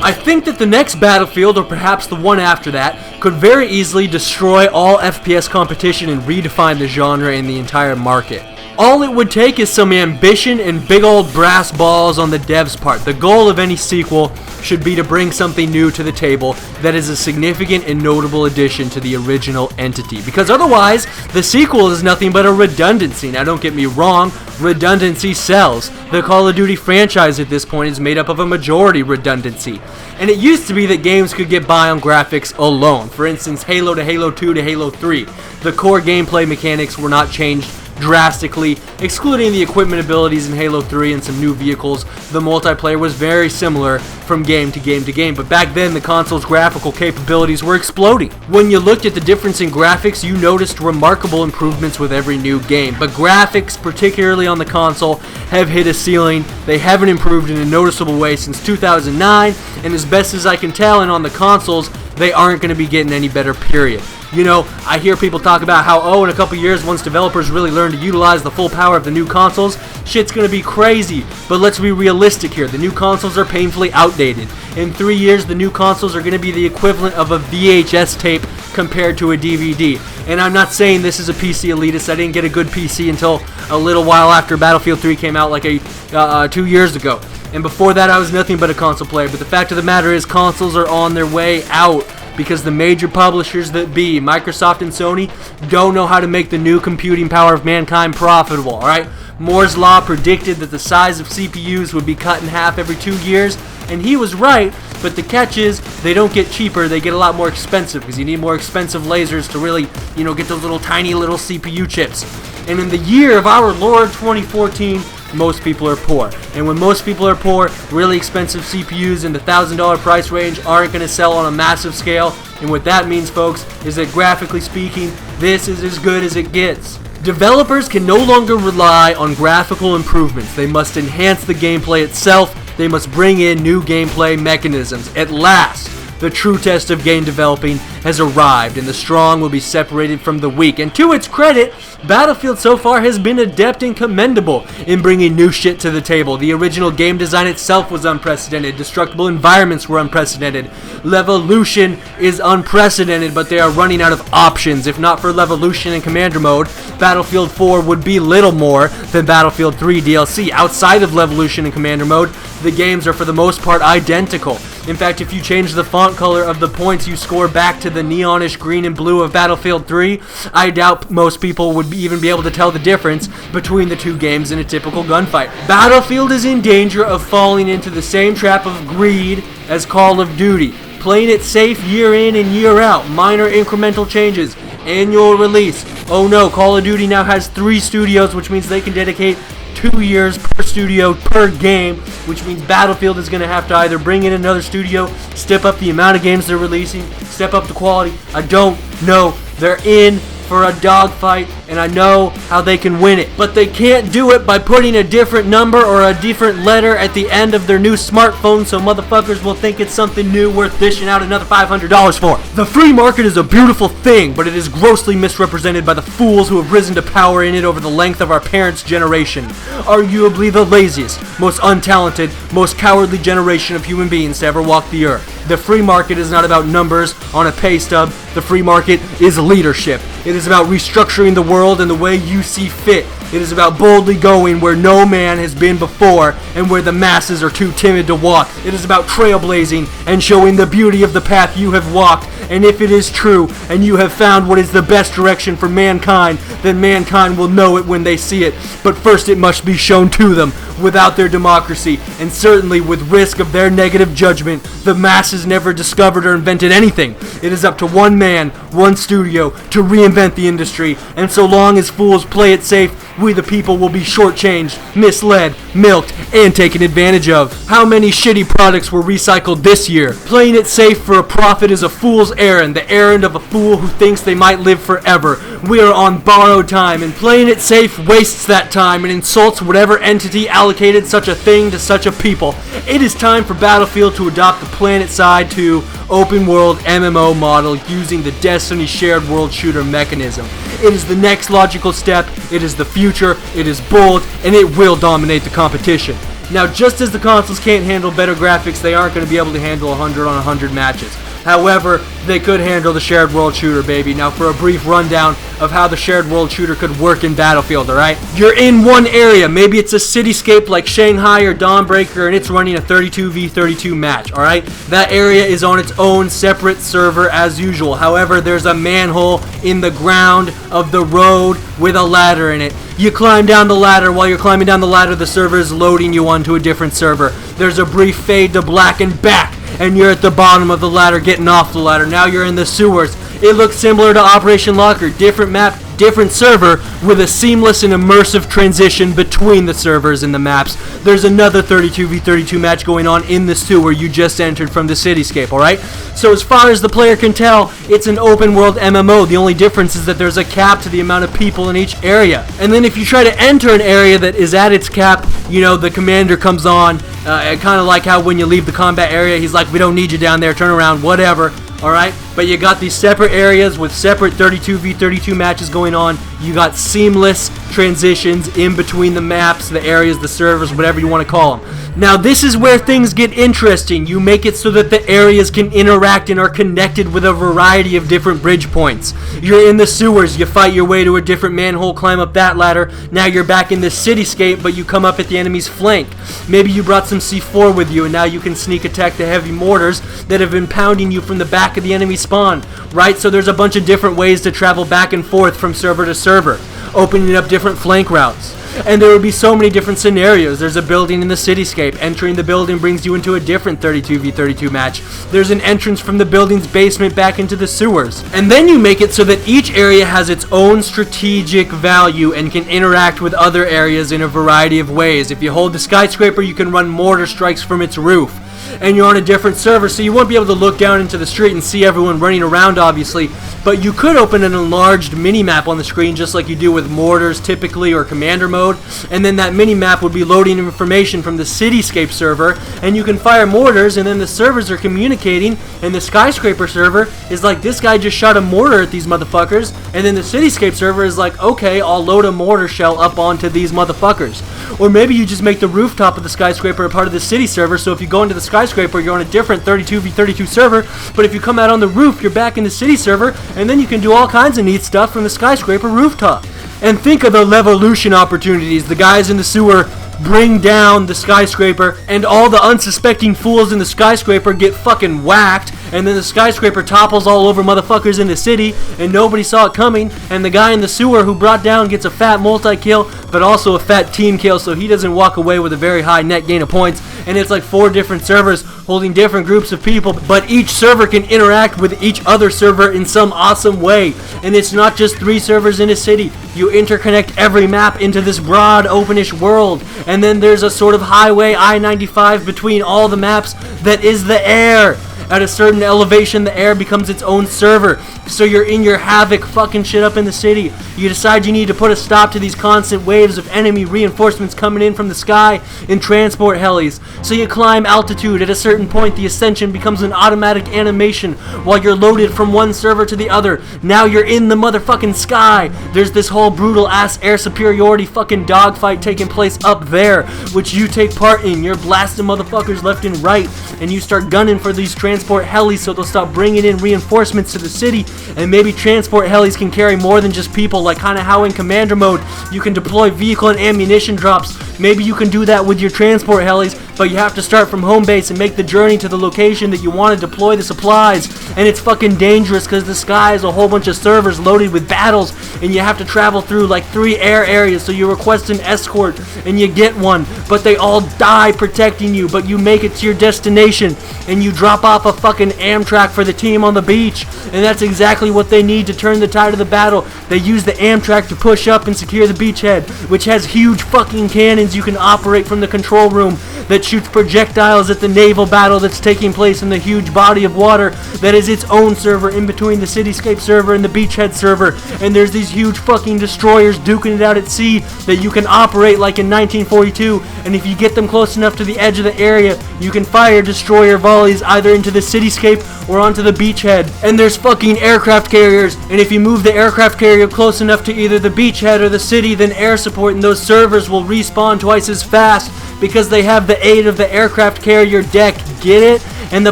I think that the next Battlefield, or perhaps the one after that, could very easily destroy all FPS competition and redefine the genre in the entire market. All it would take is some ambition and big old brass balls on the devs' part. The goal of any sequel should be to bring something new to the table that is a significant and notable addition to the original entity. Because otherwise, the sequel is nothing but a redundancy. Now don't get me wrong, redundancy sells. The Call of Duty franchise at this point is made up of a majority redundancy. And it used to be that games could get by on graphics alone. For instance, Halo to Halo 2 to Halo 3. The core gameplay mechanics were not changed drastically, excluding the equipment abilities in Halo 3 and some new vehicles. The multiplayer was very similar from game to game to game, but back then the console's graphical capabilities were exploding. When you looked at the difference in graphics, you noticed remarkable improvements with every new game, but graphics, particularly on the console, have hit a ceiling. They haven't improved in a noticeable way since 2009, and as best as I can tell, and on the consoles, they aren't going to be getting any better, period. You know, I hear people talk about how, in a couple years, once developers really learn to utilize the full power of the new consoles, shit's gonna be crazy. But let's be realistic here. The new consoles are painfully outdated. In 3 years, the new consoles are gonna be the equivalent of a VHS tape compared to a DVD. And I'm not saying this is a PC elitist. I didn't get a good PC until a little while after Battlefield 3 came out, like 2 years ago. And before that, I was nothing but a console player. But the fact of the matter is, consoles are on their way out, because the major publishers that be, Microsoft and Sony, don't know how to make the new computing power of mankind profitable, alright? Moore's Law predicted that the size of CPUs would be cut in half every 2 years, and he was right, but the catch is, they don't get cheaper, they get a lot more expensive, because you need more expensive lasers to really, get those little tiny little CPU chips. And in the year of our Lord 2014, most people are poor. And when most people are poor, really expensive CPUs in the $1,000 price range aren't going to sell on a massive scale. And what that means, folks, is that graphically speaking, this is as good as it gets. Developers can no longer rely on graphical improvements. They must enhance the gameplay itself. They must bring in new gameplay mechanisms. At last, the true test of game developing has arrived, and the strong will be separated from the weak. And to its credit, Battlefield so far has been adept and commendable in bringing new shit to the table. The original game design itself was unprecedented. Destructible environments were unprecedented. Levolution is unprecedented, but they are running out of options. If not for Levolution and Commander Mode, Battlefield 4 would be little more than Battlefield 3 DLC. Outside of Levolution and Commander Mode, the games are for the most part identical. In fact, if you change the font color of the points you score back to the neonish green and blue of Battlefield 3, I doubt most people would even be able to tell the difference between the two games in a typical gunfight. Battlefield is in danger of falling into the same trap of greed as Call of Duty, playing it safe year in and year out, minor incremental changes, annual release. Oh no, Call of Duty now has 3 studios, which means they can dedicate 2 years per studio per game, which means Battlefield is going to have to either bring in another studio, step up the amount of games they're releasing, step up the quality. I don't know. They're in for a dogfight, and I know how they can win it. But they can't do it by putting a different number or a different letter at the end of their new smartphone, so motherfuckers will think it's something new worth dishing out another $500 for. The free market is a beautiful thing, but it is grossly misrepresented by the fools who have risen to power in it over the length of our parents' generation. Arguably the laziest, most untalented, most cowardly generation of human beings to ever walk the earth. The free market is not about numbers on a pay stub. The free market is leadership. It is about restructuring the world in the way you see fit. It is about boldly going where no man has been before and where the masses are too timid to walk. It is about trailblazing and showing the beauty of the path you have walked. And if it is true and you have found what is the best direction for mankind, then mankind will know it when they see it. But first it must be shown to them. Without their democracy, and certainly with risk of their negative judgment, the masses never discovered or invented anything. It is up to one man, one studio, to reinvent the industry, and so long as fools play it safe, we the people will be shortchanged, misled, milked, and taken advantage of. How many shitty products were recycled this year? Playing it safe for a profit is a fool's errand, the errand of a fool who thinks they might live forever. We are on borrowed time, and playing it safe wastes that time and insults whatever entity allocated such a thing to such a people. It is time for Battlefield to adopt the Planetside 2 open world MMO model using the Destiny shared world shooter mechanism. It is the next logical step, it is the future, it is bold, and it will dominate the competition. Now, just as the consoles can't handle better graphics, they aren't going to be able to handle 100 on 100 matches. However, they could handle the shared world shooter, baby. Now, for a brief rundown of how the shared world shooter could work in Battlefield, alright? You're in one area. Maybe it's a cityscape like Shanghai or Dawnbreaker, and it's running a 32v32 match, alright? That area is on its own separate server as usual. However, there's a manhole in the ground of the road with a ladder in it. You climb down the ladder. While you're climbing down the ladder, the server is loading you onto a different server. There's a brief fade to black and back, and you're at the bottom of the ladder getting off the ladder. Now you're in the sewers. It looks similar to Operation Locker. Different map, different server, with a seamless and immersive transition between the servers and the maps. There's another 32v32 match going on in the sewer you just entered from the cityscape, alright? So as far as the player can tell, it's an open world MMO. The only difference is that there's a cap to the amount of people in each area. And then if you try to enter an area that is at its cap, you know, the commander comes on, kind of like how when you leave the combat area, he's like, we don't need you down there, turn around, whatever. Alright, but you got these separate areas with separate 32v32 matches going on. You got seamless transitions in between the maps, the areas, the servers, whatever you want to call them. Now this is where things get interesting. You make it so that the areas can interact and are connected with a variety of different bridge points. You're in the sewers, you fight your way to a different manhole, climb up that ladder. Now you're back in the cityscape, but you come up at the enemy's flank. Maybe you brought some C4 with you, and now you can sneak attack the heavy mortars that have been pounding you from the back of the enemy spawn, right? So there's a bunch of different ways to travel back and forth from server to server, opening up different flank routes. And there would be so many different scenarios. There's a building in the cityscape. Entering the building brings you into a different 32v32 match. There's an entrance from the building's basement back into the sewers. And then you make it so that each area has its own strategic value and can interact with other areas in a variety of ways. If you hold the skyscraper, you can run mortar strikes from its roof. And you're on a different server, so you won't be able to look down into the street and see everyone running around, obviously, but you could open an enlarged mini-map on the screen just like you do with mortars typically, or commander mode, and then that mini-map would be loading information from the cityscape server, and you can fire mortars, and then the servers are communicating, and the skyscraper server is like, this guy just shot a mortar at these motherfuckers, and then the cityscape server is like, okay, I'll load a mortar shell up onto these motherfuckers. Or maybe you just make the rooftop of the skyscraper a part of the city server, so if you go into the skyscraper, you're on a different 32v32 server, but if you come out on the roof, you're back in the city server, and then you can do all kinds of neat stuff from the skyscraper rooftop. And think of the levolution opportunities. The guys in the sewer bring down the skyscraper, and all the unsuspecting fools in the skyscraper get fucking whacked, and then the skyscraper topples all over motherfuckers in the city, and nobody saw it coming, and the guy in the sewer who brought down gets a fat multi-kill, but also a fat team kill, so he doesn't walk away with a very high net gain of points. And it's like 4 different servers holding different groups of people, but each server can interact with each other server in some awesome way. And it's not just 3 servers in a city. You interconnect every map into this broad, openish world, and then there's a sort of highway I-95 between all the maps that is the air. At a certain elevation, the air becomes its own server. So you're in your havoc fucking shit up in the city. You decide you need to put a stop to these constant waves of enemy reinforcements coming in from the sky in transport helis. So you climb altitude. At a certain point, the ascension becomes an automatic animation while you're loaded from one server to the other. Now you're in the motherfucking sky. There's this whole brutal ass air superiority fucking dogfight taking place up there, which you take part in. You're blasting motherfuckers left and right, and you start gunning for these transport helis so they'll stop bringing in reinforcements to the city. And maybe transport helis can carry more than just people, like kind of how in commander mode you can deploy vehicle and ammunition drops. Maybe you can do that with your transport helis, but you have to start from home base and make the journey to the location that you want to deploy the supplies. And it's fucking dangerous because the sky is a whole bunch of servers loaded with battles, and you have to travel through like 3 air areas, so you request an escort and you get one, but they all die protecting you. But you make it to your destination and you drop off a fucking Amtrak for the team on the beach, and that's exactly what they need to turn the tide of the battle. They use the Amtrak to push up and secure the beachhead, which has huge fucking cannons you can operate from the control room that shoots projectiles at the naval battle that's taking place in the huge body of water that is its own server in between the cityscape server and the beachhead server. And there's these huge fucking destroyers duking it out at sea that you can operate like in 1942, and if you get them close enough to the edge of the area, you can fire destroyer volleys either into the cityscape or onto the beachhead. And there's fucking aircraft carriers, and if you move the aircraft carrier close enough to either the beachhead or the city, then air support in those servers will respawn twice as fast because they have the aid of the aircraft carrier deck. Get it? And the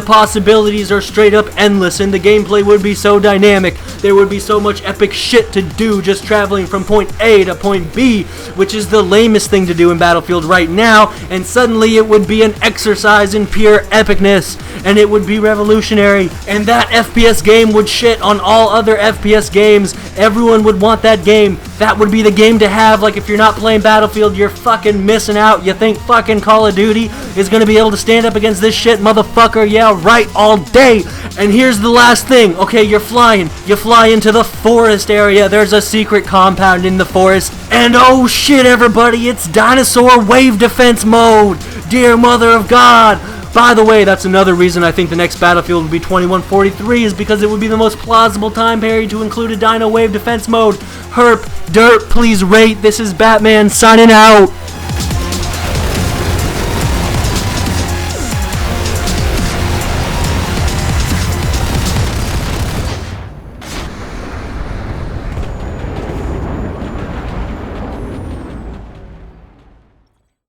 possibilities are straight up endless, and the gameplay would be so dynamic. There would be so much epic shit to do just traveling from point A to point B, which is the lamest thing to do in Battlefield right now, and suddenly it would be an exercise in pure epicness, and it would be revolutionary, and that FPS game would shit on all other FPS games. Everyone would want that game. That would be the game to have. Like, if you're not playing Battlefield, you're fucking missing out. You think fucking Call of Duty is gonna be able to stand up against this shit, motherfucker? Yeah, right, all day. And here's the last thing. Okay, you're flying. You fly into the forest area. There's a secret compound in the forest. And oh shit, everybody, it's dinosaur wave defense mode. Dear mother of God. By the way, that's another reason I think the next Battlefield would be 2143, is because it would be the most plausible time period to include a Dino Wave defense mode. Herp, dirt, please rate. This is Batman signing out.